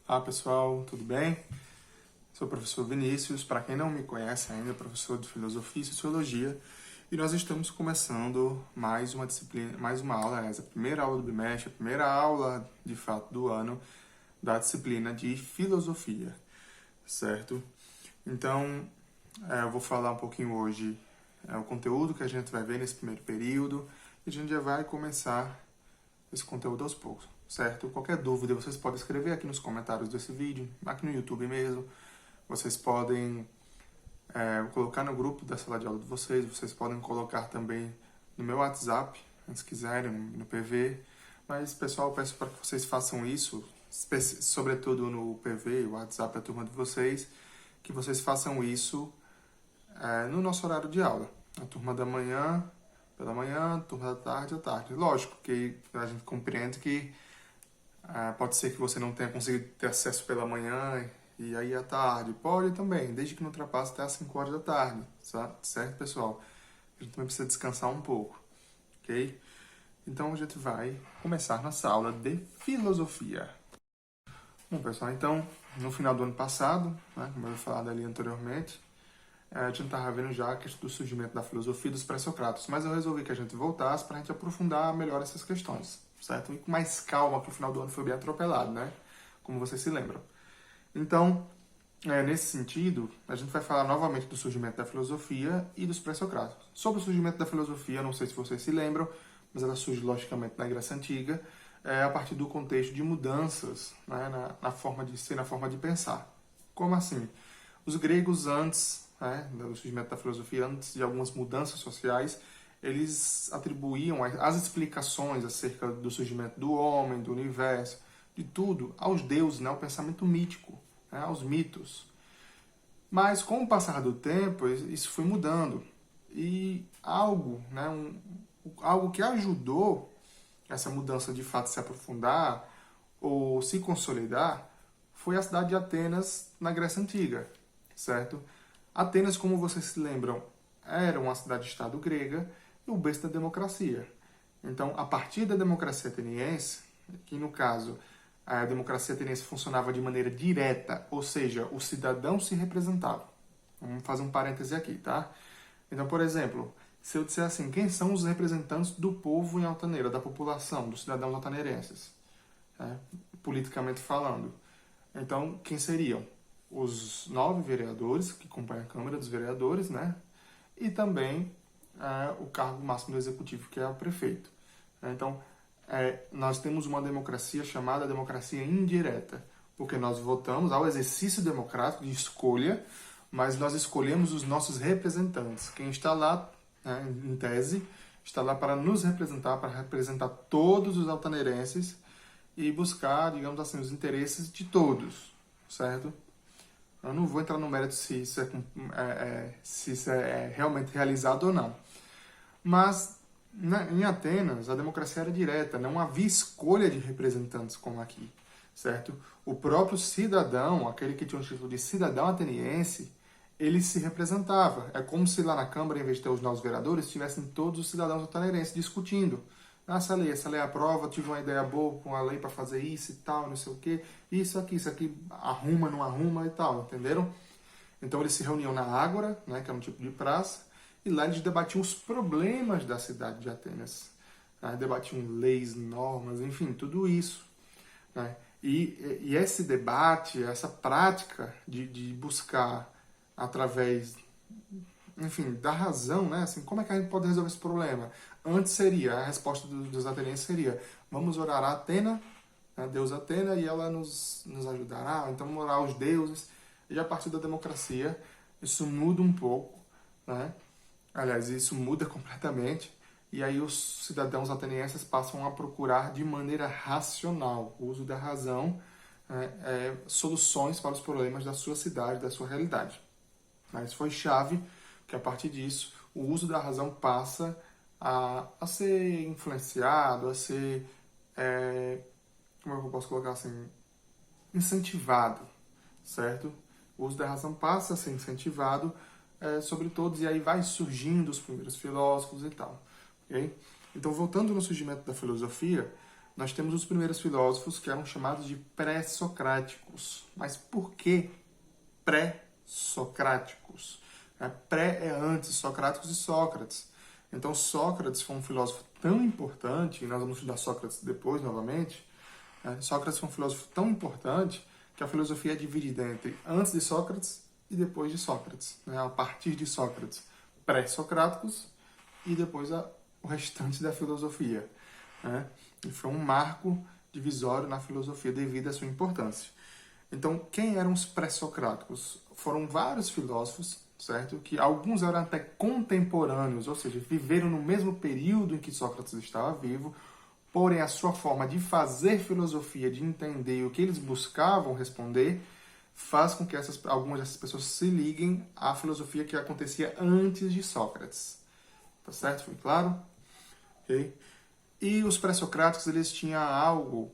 Olá pessoal, tudo bem? Sou o professor Vinícius, para quem não me conhece ainda, professor de Filosofia e Sociologia, e nós estamos começando mais uma disciplina, mais uma aula, a primeira aula do bimestre, a primeira aula, de fato, do ano, da disciplina de Filosofia, certo? Então, eu vou falar um pouquinho hoje o conteúdo que a gente vai ver nesse primeiro período, e a gente já vai começar esse conteúdo aos poucos, certo? Qualquer dúvida, vocês podem escrever aqui nos comentários desse vídeo, aqui no YouTube mesmo. Vocês podem colocar no grupo da sala de aula de vocês, vocês podem colocar também no meu WhatsApp, se quiserem, no PV. Mas, pessoal, eu peço para que vocês façam isso, sobretudo no PV, o WhatsApp da turma de vocês, que vocês façam isso no nosso horário de aula. A turma da manhã, pela manhã, turma da tarde, à tarde. Lógico que a gente compreende que pode ser que você não tenha conseguido ter acesso pela manhã e aí à tarde. Pode também, desde que não ultrapasse até às 5 horas da tarde, certo, pessoal? A gente também precisa descansar um pouco, ok? Então a gente vai começar nossa aula de filosofia. Bom, pessoal, então, no final do ano passado, como eu havia falado ali anteriormente, a gente estava vendo já a questão do surgimento da filosofia dos pré-socráticos, mas eu resolvi que a gente voltasse para a gente aprofundar melhor essas questões, certo? E com mais calma, que o final do ano foi bem atropelado, né? Como vocês se lembram. Então, nesse sentido, a gente vai falar novamente do surgimento da filosofia e dos pré-socráticos. Sobre o surgimento da filosofia, não sei se vocês se lembram, mas ela surge logicamente na Grécia Antiga, a partir do contexto de mudanças, né, na forma de ser, na forma de pensar. Como assim? Os gregos antes do surgimento da filosofia, antes de algumas mudanças sociais, eles atribuíam as explicações acerca do surgimento do homem, do universo, de tudo, aos deuses, ao pensamento mítico, aos mitos. Mas com o passar do tempo, isso foi mudando. E algo que ajudou essa mudança de fato se aprofundar ou se consolidar foi a cidade de Atenas, na Grécia Antiga, certo? Atenas, como vocês se lembram, era uma cidade-estado grega e o berço da democracia. Então, a partir da democracia ateniense, que no caso a democracia ateniense funcionava de maneira direta, ou seja, o cidadão se representava. Vamos fazer um parêntese aqui, tá? Então, por exemplo, se eu disser assim, quem são os representantes do povo em Altaneira, da população, dos cidadãos altaneirenses, politicamente falando? Então, quem seriam? Os 9 vereadores que compõem a Câmara dos Vereadores, e também o cargo máximo do Executivo, que é o prefeito. Então, nós temos uma democracia chamada democracia indireta, porque nós votamos ao exercício democrático de escolha, mas nós escolhemos os nossos representantes. Quem está lá, em tese, está lá para nos representar, para representar todos os altaneirenses e buscar, digamos assim, os interesses de todos, certo? Eu não vou entrar no mérito se isso é realmente realizado ou não. Mas, em Atenas, a democracia era direta, não havia escolha de representantes como aqui, certo? O próprio cidadão, aquele que tinha o título de cidadão ateniense, ele se representava. É como se lá na Câmara, em vez de ter os novos vereadores, tivessem todos os cidadãos altaneirenses discutindo. Essa lei aprova, tive uma ideia boa com a lei para fazer isso e tal, não sei o quê. Isso aqui, arruma, não arruma e tal, entenderam? Então eles se reuniam na Ágora, que é um tipo de praça, e lá eles debatiam os problemas da cidade de Atenas. Debatiam leis, normas, enfim, tudo isso. E esse debate, essa prática de buscar através, enfim, da razão, assim, como é que a gente pode resolver esse problema? Antes seria, a resposta dos atenienses seria, vamos orar a Atena, Deus Atena, e ela nos ajudará, então vamos orar aos deuses. E a partir da democracia, isso muda um pouco, Aliás, isso muda completamente, e aí os cidadãos atenienses passam a procurar de maneira racional, o uso da razão, soluções para os problemas da sua cidade, da sua realidade. Mas foi chave que, a partir disso, o uso da razão passa a ser influenciado, a ser, como é que eu posso colocar assim, incentivado, certo? O uso da razão passa a ser incentivado sobre todos, e aí vai surgindo os primeiros filósofos e tal, ok? Então, voltando no surgimento da filosofia, nós temos os primeiros filósofos que eram chamados de pré-socráticos. Mas por que pré-socráticos? Pré é antes, socráticos e Sócrates. Então Sócrates foi um filósofo tão importante, e nós vamos estudar Sócrates depois novamente. Sócrates foi um filósofo tão importante que a filosofia é dividida entre antes de Sócrates e depois de Sócrates, a partir de Sócrates, pré-socráticos e depois o restante da filosofia. E foi um marco divisório na filosofia devido à sua importância. Então, quem eram os pré-socráticos? Foram vários filósofos, certo? Que alguns eram até contemporâneos, ou seja, viveram no mesmo período em que Sócrates estava vivo, porém a sua forma de fazer filosofia, de entender o que eles buscavam responder, faz com que algumas dessas pessoas se liguem à filosofia que acontecia antes de Sócrates. Tá certo? Foi claro? Ok? E os pré-socráticos, eles tinham algo...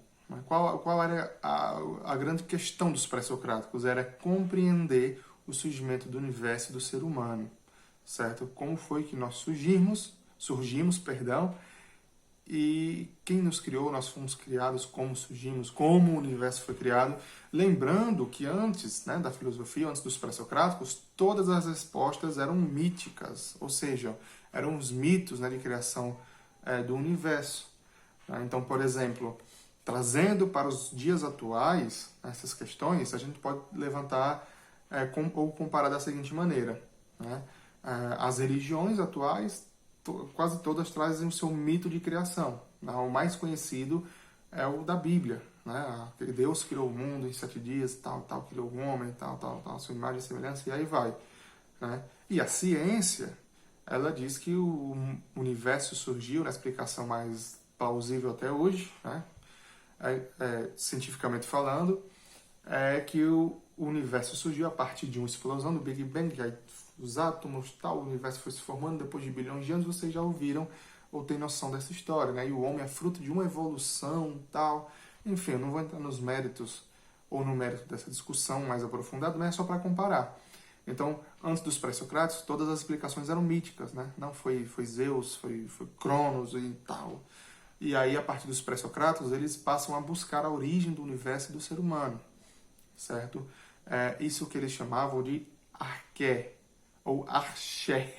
Qual era a grande questão dos pré-socráticos? Era compreender o surgimento do universo e do ser humano, certo? Como foi que nós surgimos, e quem nos criou, nós fomos criados, como surgimos, como o universo foi criado. Lembrando que antes da filosofia, antes dos pré-socráticos, todas as respostas eram míticas, ou seja, eram os mitos de criação do universo. Então, por exemplo, trazendo para os dias atuais essas questões, a gente pode levantar ou comparar da seguinte maneira. As religiões atuais, quase todas trazem o seu mito de criação. O mais conhecido é o da Bíblia. Deus criou o mundo em 7 dias, criou o homem, tal, sua imagem e semelhança, e aí vai. E a ciência, ela diz que o universo surgiu, na explicação mais plausível até hoje, cientificamente falando, é que o universo surgiu a partir de uma explosão do Big Bang, que aí os átomos, o universo foi se formando depois de bilhões de anos. Vocês já ouviram ou têm noção dessa história, E o homem é fruto de uma evolução, tal. Enfim, eu não vou entrar nos méritos ou no mérito dessa discussão mais aprofundada, mas é só para comparar. Então, antes dos pré-socráticos, todas as explicações eram míticas, Não foi Zeus, foi Cronos e tal. E aí, a partir dos pré-socráticos, eles passam a buscar a origem do universo e do ser humano, certo? Isso que eles chamavam de arché, ou arché,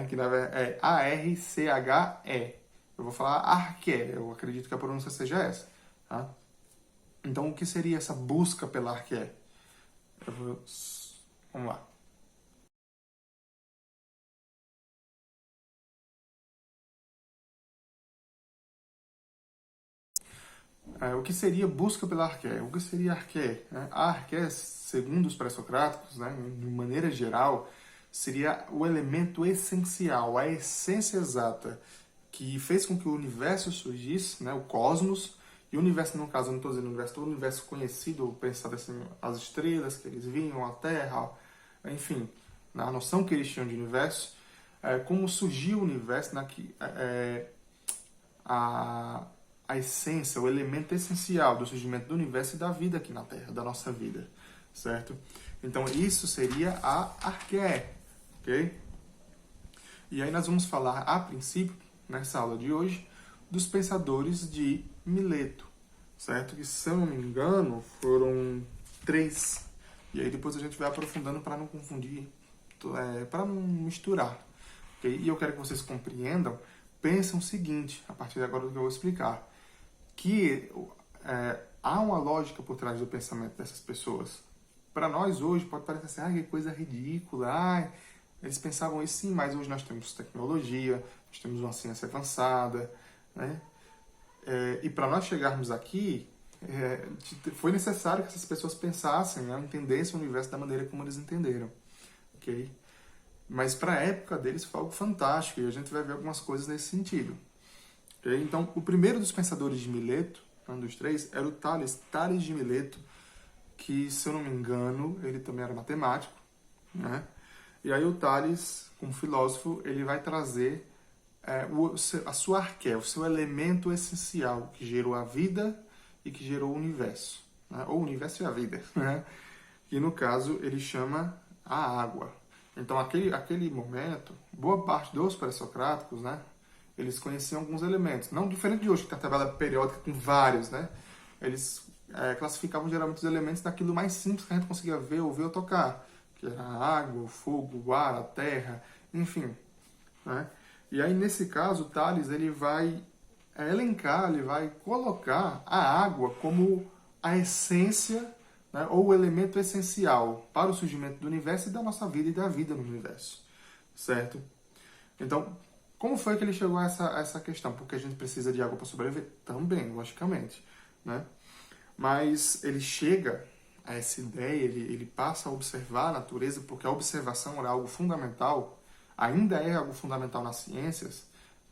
que na verdade é A-R-C-H-E. Eu vou falar arché, eu acredito que a pronúncia seja essa. Tá? Então, o que seria essa busca pela arché? Vamos lá. O que seria busca pela arché? O que seria arché? A arché, segundo os pré-socráticos, de maneira geral, seria o elemento essencial, a essência exata, que fez com que o universo surgisse, o cosmos, e o universo, no caso, eu não estou dizendo o universo, todo o universo conhecido, pensado assim, as estrelas que eles viam, a Terra, enfim, a noção que eles tinham de universo, como surgiu o universo, a essência, o elemento essencial do surgimento do universo e da vida aqui na Terra, da nossa vida, certo? Então, isso seria a arché, ok? E aí nós vamos falar, a princípio, nessa aula de hoje, dos pensadores de Mileto, certo? Que, se eu não me engano, foram 3. E aí depois a gente vai aprofundando para não confundir, para não misturar, ok? E eu quero que vocês compreendam, pensem o seguinte, a partir de agora do que eu vou explicar, que há uma lógica por trás do pensamento dessas pessoas. Para nós hoje pode parecer assim, que coisa ridícula, eles pensavam isso sim, mas hoje nós temos tecnologia, nós temos uma ciência avançada, e para nós chegarmos aqui, foi necessário que essas pessoas pensassem, entendessem o universo da maneira como eles entenderam, ok? Mas para a época deles foi algo fantástico, e a gente vai ver algumas coisas nesse sentido. Okay? Então, o primeiro dos pensadores de Mileto, um dos 3, era o Tales de Mileto, que, se eu não me engano, ele também era matemático, E aí o Tales, como filósofo, ele vai trazer a sua arché, o seu elemento essencial, que gerou a vida e que gerou o universo, ou o universo e a vida, que no caso ele chama a água. Então aquele momento, boa parte dos pré-socráticos, eles conheciam alguns elementos. Não diferente de hoje, que tem a tabela periódica com vários, né? Eles classificavam geralmente os elementos daquilo mais simples que a gente conseguia ver, ouvir ou tocar, que era a água, o fogo, o ar, a terra, enfim, né? E aí, nesse caso, Tales ele vai elencar, ele vai colocar a água como a essência, né, ou o elemento essencial para o surgimento do universo e da nossa vida e da vida no universo, certo? Então, como foi que ele chegou a essa questão? Porque a gente precisa de água para sobreviver? Também, logicamente, né? Mas ele chega a essa ideia, ele passa a observar a natureza, porque a observação era algo fundamental, ainda é algo fundamental nas ciências,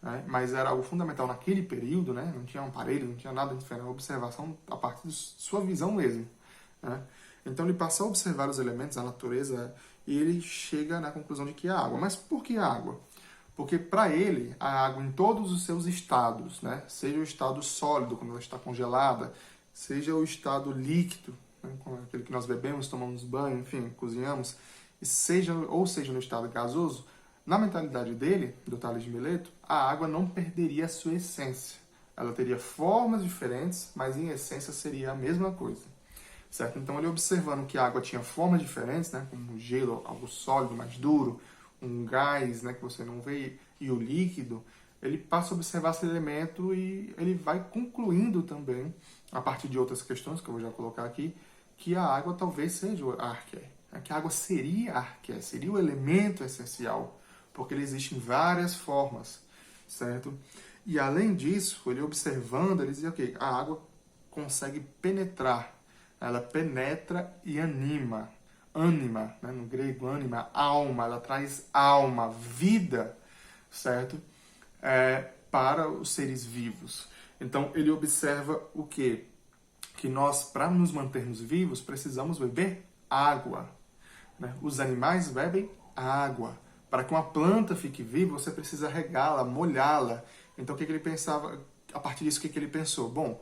né? Mas era algo fundamental naquele período, né? Não tinha um aparelho, não tinha nada diferente, a observação a partir de sua visão mesmo, né? Então ele passa a observar os elementos, a natureza, e ele chega na conclusão de que é água. Mas por que água? Porque para ele, a água em todos os seus estados, né? Seja o estado sólido, quando ela está congelada, seja o estado líquido, né? Aquele que nós bebemos, tomamos banho, enfim, cozinhamos, e seja no estado gasoso, na mentalidade dele, do Tales de Mileto, a água não perderia a sua essência. Ela teria formas diferentes, mas em essência seria a mesma coisa, certo? Então ele observando que a água tinha formas diferentes, né? Como o gelo, algo sólido, mais duro, um gás, né, que você não vê, e o líquido, ele passa a observar esse elemento e ele vai concluindo também, a partir de outras questões que eu vou já colocar aqui, que a água talvez seja a arqué, que a água seria a arqué, seria o elemento essencial, porque ele existe em várias formas, certo? E além disso, ele observando, ele dizia o quê? A água consegue penetrar, ela penetra e anima, né? No grego, ânima, alma, ela traz alma, vida, certo? Para os seres vivos. Então, ele observa o quê? Que nós, para nos mantermos vivos, precisamos beber água, né? Os animais bebem água. Para que uma planta fique viva, você precisa regá-la, molhá-la. Então, o que ele pensava? A partir disso, o que ele pensou? Bom,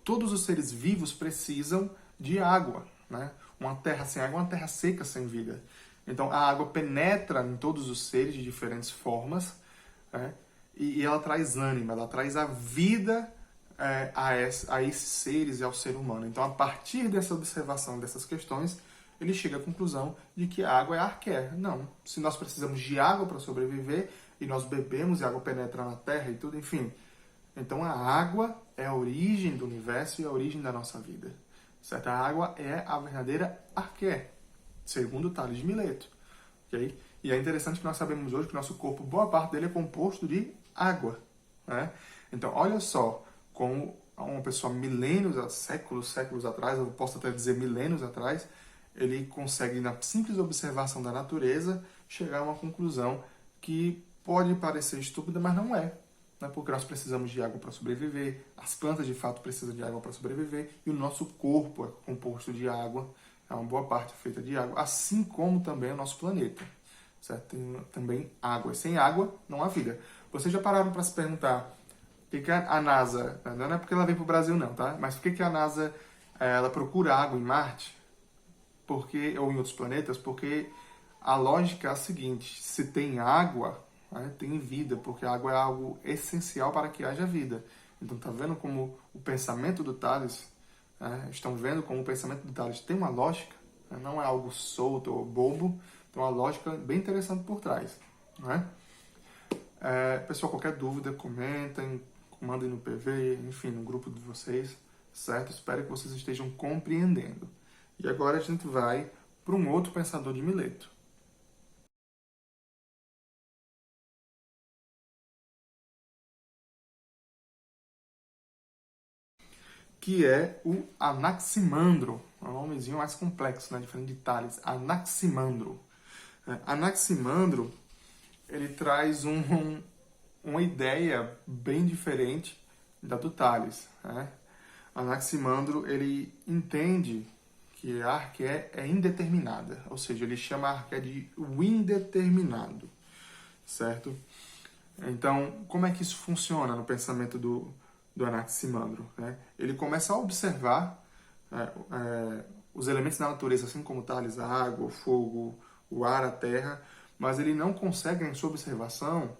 todos os seres vivos precisam de água, né? Uma terra sem água é uma terra seca sem vida. Então, a água penetra em todos os seres de diferentes formas, né? E ela traz ânima, ela traz a vida a esses seres e ao ser humano. Então, a partir dessa observação dessas questões, ele chega à conclusão de que a água é arqué. Não, se nós precisamos de água para sobreviver, e nós bebemos e a água penetra na terra e tudo, enfim. Então, a água é a origem do universo e a origem da nossa vida. Certo? A água é a verdadeira arqué, segundo Tales de Mileto. Okay? E é interessante que nós sabemos hoje que o nosso corpo, boa parte dele é composto de água, né? Então, olha só, como uma pessoa milênios, séculos atrás, eu posso até dizer milênios atrás, ele consegue, na simples observação da natureza, chegar a uma conclusão que pode parecer estúpida, mas não é. Né? Porque nós precisamos de água para sobreviver, as plantas de fato precisam de água para sobreviver, e o nosso corpo é composto de água, é uma boa parte feita de água, assim como também o nosso planeta. Certo? Tem também água. Sem água, não há vida. Vocês já pararam para se perguntar por que a NASA, não é porque ela veio para o Brasil não, tá? Mas por que a NASA ela procura água em Marte? Porque, ou em outros planetas? Porque a lógica é a seguinte, se tem água, né, tem vida, porque a água é algo essencial para que haja vida. Então, tá vendo como o pensamento do Tales, né, estão vendo como o pensamento do Tales tem uma lógica, né, não é algo solto ou bobo, tem uma lógica bem interessante por trás. Né? Pessoal, qualquer dúvida, comentem, mandem no PV, enfim, no grupo de vocês, certo? Espero que vocês estejam compreendendo. E agora a gente vai para um outro pensador de Mileto. Que é o Anaximandro. É um nomezinho mais complexo, né? Diferente de Tales. Anaximandro. Anaximandro, ele traz uma ideia bem diferente da do Tales. Né? Anaximandro, ele entende que a arqué é indeterminada, ou seja, ele chama a arqué de o indeterminado, certo? Então, como é que isso funciona no pensamento do Anaximandro? Né? Ele começa a observar os elementos da natureza, assim como Tales, a água, o fogo, o ar, a terra, mas ele não consegue, em sua observação,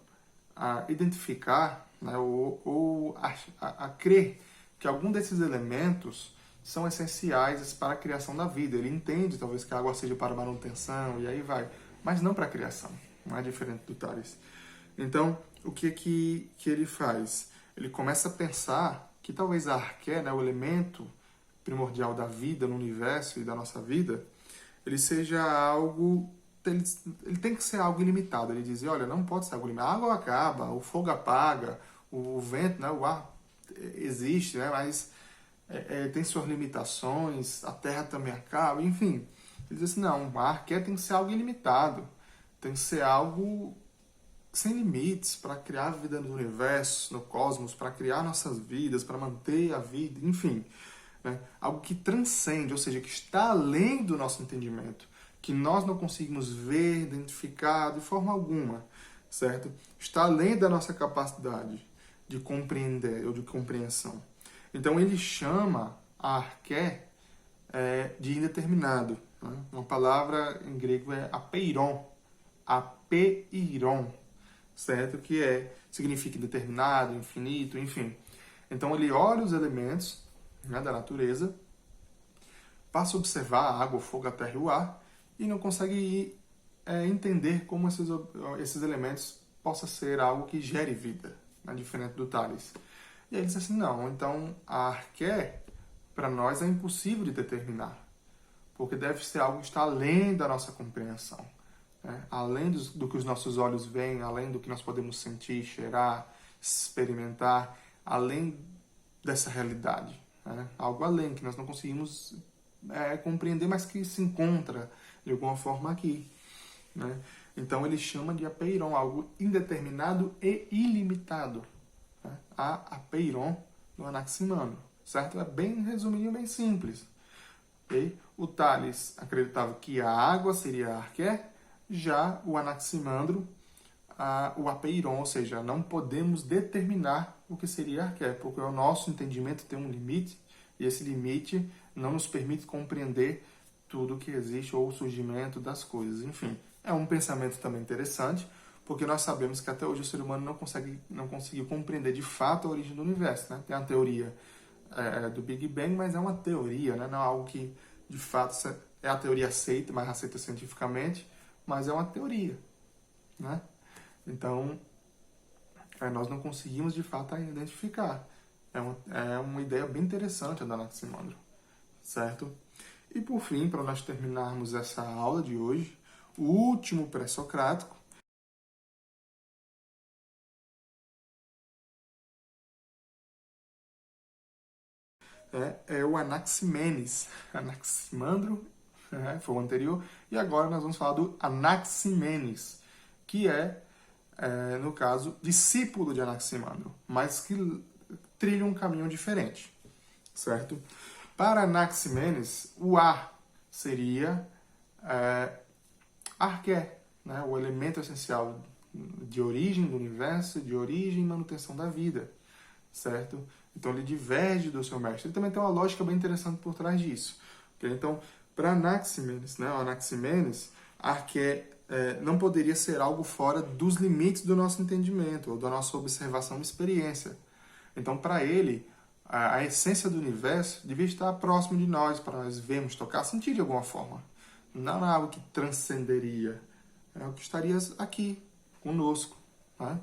a identificar, né, ou a crer que algum desses elementos são essenciais para a criação da vida. Ele entende, talvez, que a água seja para manutenção, e aí vai, mas não para a criação. Não é diferente do Tales. Então, o que ele faz? Ele começa a pensar que talvez a arqué, né, o elemento primordial da vida no universo e da nossa vida, ele seja algo... Ele tem que ser algo ilimitado. Ele diz, olha, não pode ser algo ilimitado. A água acaba, o fogo apaga, o vento, né, o ar existe, né, mas tem suas limitações, a terra também acaba, enfim. Ele diz assim, não, a arqué tem que ser algo ilimitado. Tem que ser algo sem limites para criar a vida no universo, no cosmos, para criar nossas vidas, para manter a vida, enfim. Né? Algo que transcende, ou seja, que está além do nosso entendimento, que nós não conseguimos ver, identificar de forma alguma, certo? Está além da nossa capacidade de compreender ou de compreensão. Então ele chama a arqué de indeterminado. Né? Uma palavra em grego é apeiron, apeiron, certo? Que significa indeterminado, infinito, enfim. Então ele olha os elementos, né, da natureza, passa a observar a água, o fogo, a terra e o ar, e não consegue entender como esses elementos possam ser algo que gere vida, né, diferente do Tales. E aí ele diz assim, não, então a arqué, para nós, é impossível de determinar, porque deve ser algo que está além da nossa compreensão. Além do que os nossos olhos veem, além do que nós podemos sentir, cheirar, experimentar, além dessa realidade. Algo além, que nós não conseguimos compreender, mas que se encontra de alguma forma aqui. Né? Então ele chama de apeiron, algo indeterminado e ilimitado. Né? A apeiron do Anaximandro. Certo? É bem resumidinho, bem simples. Okay? O Tales acreditava que a água seria a arqué, já o Anaximandro, o apeiron, ou seja, não podemos determinar o que seria a arqué, porque o nosso entendimento tem um limite, e esse limite não nos permite compreender tudo o que existe, ou o surgimento das coisas. Enfim, é um pensamento também interessante, porque nós sabemos que até hoje o ser humano não conseguiu compreender de fato a origem do universo. Né? Tem a teoria do Big Bang, mas é uma teoria, né? Não é algo que de fato é a teoria aceita, mas aceita cientificamente, mas é uma teoria, né? Então, nós não conseguimos de fato ainda identificar. É uma ideia bem interessante a da Anaximandro, certo? E por fim, para nós terminarmos essa aula de hoje, o último pré-socrático é o Anaximenes. Anaximandro foi o anterior, e agora nós vamos falar do Anaximenes, que no caso, discípulo de Anaximandro, mas que trilha um caminho diferente, certo? Para Anaximenes, o ar seria arqué, né? O elemento essencial de origem do universo, de origem e manutenção da vida, certo? Então ele diverge do seu mestre. Ele também tem uma lógica bem interessante por trás disso. Okay? Então, para Anaximenes, né, o Anaximenes, arqué não poderia ser algo fora dos limites do nosso entendimento, ou da nossa observação e experiência. Então, para ele, a essência do universo devia estar próximo de nós, para nós vermos, tocar, sentir de alguma forma. Não é algo que transcenderia, é algo que estaria aqui, conosco. Tá?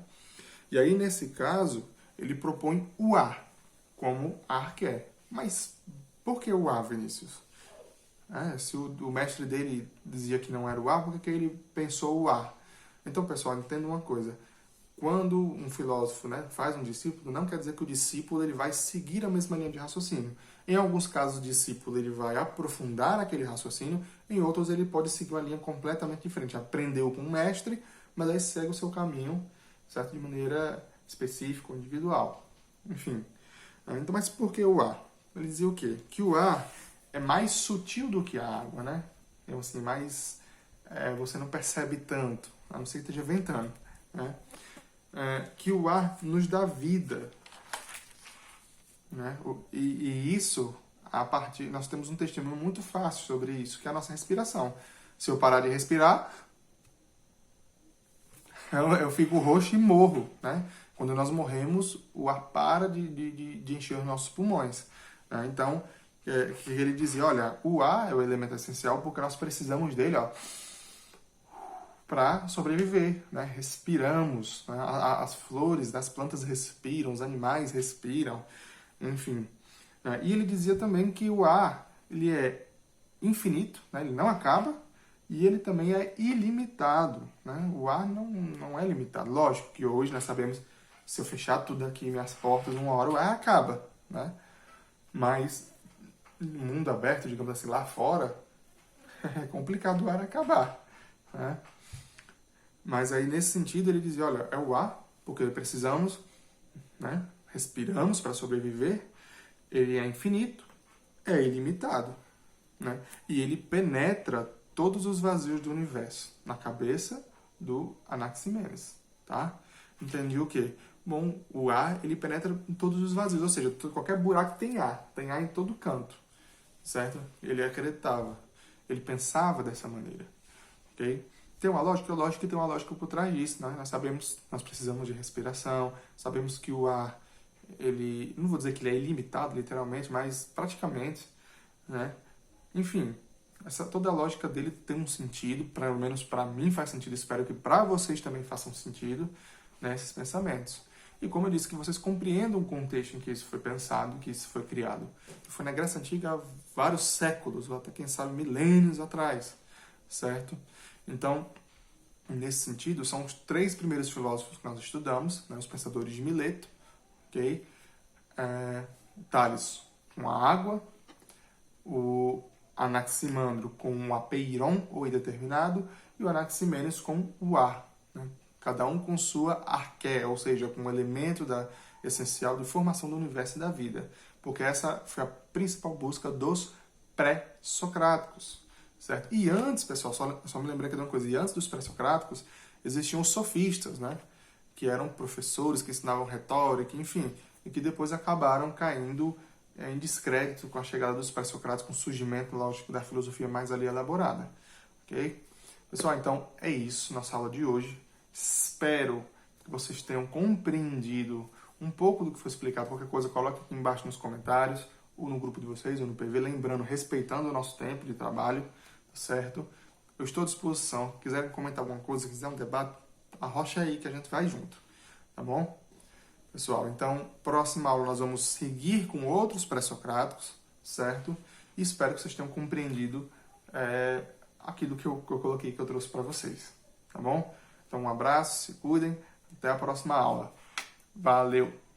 E aí, nesse caso, ele propõe o ar como arqué. Mas por que o ar, Vinícius? Se o mestre dele dizia que não era o ar, por que ele pensou o ar? Então, pessoal, entenda uma coisa. Quando um filósofo, né, faz um discípulo, não quer dizer que o discípulo ele vai seguir a mesma linha de raciocínio. Em alguns casos, o discípulo ele vai aprofundar aquele raciocínio, em outros ele pode seguir uma linha completamente diferente. Aprendeu com o mestre, mas aí segue o seu caminho, certo? De maneira específica ou individual. Enfim. Então, mas por que o ar? Ele dizia o quê? Que o ar é mais sutil do que a água, né? Então, assim, mais... você não percebe tanto, a não ser que esteja ventando, né? Que o ar nos dá vida, né? E isso, nós temos um testemunho muito fácil sobre isso, que é a nossa respiração. Se eu parar de respirar, eu fico roxo e morro, né? Quando nós morremos, o ar para de encher os nossos pulmões, né? Então, que ele dizia, olha, o ar é o elemento essencial porque nós precisamos dele, ó, para sobreviver, né? Respiramos, né? As flores das plantas respiram, os animais respiram, enfim. Né? E ele dizia também que o ar, ele é infinito, né? Ele não acaba, e ele também é ilimitado, né? O ar não é limitado. Lógico que hoje nós sabemos, se eu fechar tudo aqui, minhas portas, uma hora o ar acaba, né? Mas no mundo aberto, digamos assim, lá fora, é complicado o ar acabar, né? Mas aí, nesse sentido, ele dizia, olha, é o ar, porque precisamos, né? Respiramos para sobreviver, ele é infinito, é ilimitado, né? E ele penetra todos os vazios do universo, na cabeça do Anaximenes, tá? Entendi o quê? Bom, o ar, ele penetra em todos os vazios, ou seja, qualquer buraco tem ar em todo canto, certo? Ele acreditava, ele pensava dessa maneira, ok? Tem uma lógica? Lógico que tem uma lógica por trás disso, né? Nós sabemos, nós precisamos de respiração, sabemos que o ar, ele, não vou dizer que ele é ilimitado, literalmente, mas praticamente, né? Enfim, toda a lógica dele tem um sentido, pelo menos para mim faz sentido, espero que para vocês também façam sentido, né, esses pensamentos. E como eu disse, que vocês compreendam o contexto em que isso foi pensado, que isso foi criado. Foi na Grécia Antiga há vários séculos, ou até quem sabe milênios atrás, certo? Então, nesse sentido, são os 3 primeiros filósofos que nós estudamos, né, os pensadores de Mileto, ok? Tales com a água, o Anaximandro com o apeiron, ou indeterminado, e o Anaximenes com o ar, né? Cada um com sua arqué, ou seja, com um elemento essencial de formação do universo e da vida. Porque essa foi a principal busca dos pré-socráticos, certo? E antes, pessoal, só me lembrei aqui de uma coisa, e antes dos pré-socráticos existiam os sofistas, né? Que eram professores que ensinavam retórica, enfim, e que depois acabaram caindo em descrédito com a chegada dos pré-socráticos, com o surgimento, lógico, da filosofia mais ali elaborada, ok? Pessoal, então é isso, nossa aula de hoje. Espero que vocês tenham compreendido um pouco do que foi explicado. Qualquer coisa, coloque aqui embaixo nos comentários, ou no grupo de vocês, ou no PV, lembrando, respeitando o nosso tempo de trabalho, tá certo? Eu estou à disposição. Se quiserem comentar alguma coisa, se quiser um debate, arrocha aí que a gente vai junto, tá bom? Pessoal, então, próxima aula nós vamos seguir com outros pré-socráticos, certo? E espero que vocês tenham compreendido aquilo que eu coloquei, que eu trouxe para vocês, tá bom? Então, um abraço, se cuidem, até a próxima aula. Valeu!